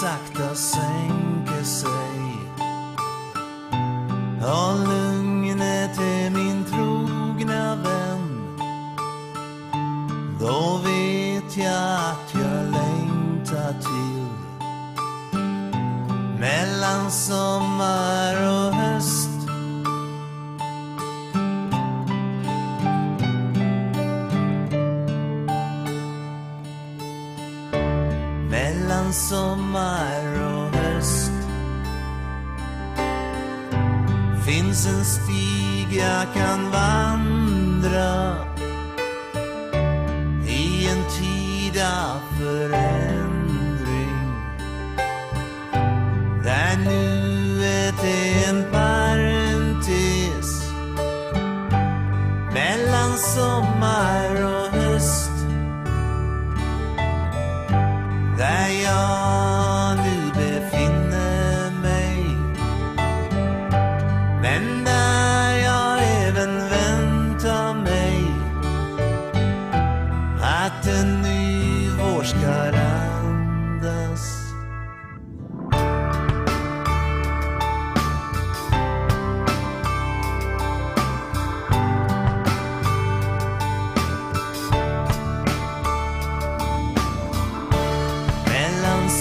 sakta sänker sig. Ja, lugnet är min trogna vän. Då vet jag att jag längtar till mellan sommar och höst. Mellan sommar och höst finns en stig jag kan vandra i en tid av förändring, där nuet är en parentes. Mellan sommar och höst, där jag nu befinner mig, men där jag även väntar mig att en ny vår ska randas.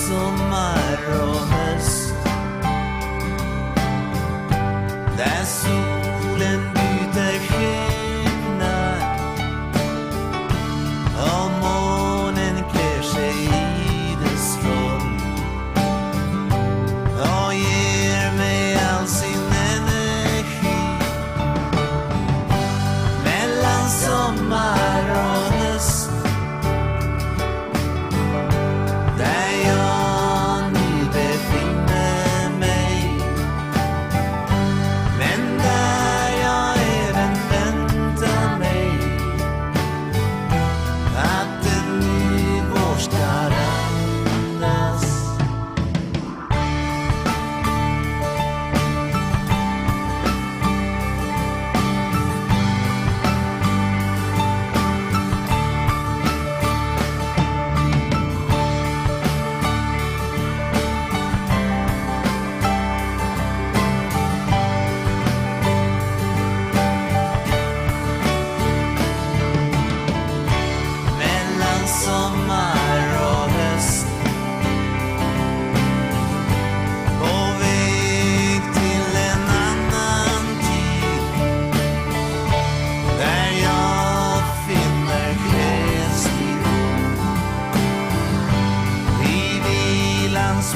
Sommar och höst, där solen byter skepnad och månen klär sig i dess roll och ger mig all sin energi. Mellan sommar och höst, där jag nu befinner mig, men där jag även väntar mig att en ny vår ska randas. Sommar och höst, på väg till en annan tid, där jag finner själslig ro i vilans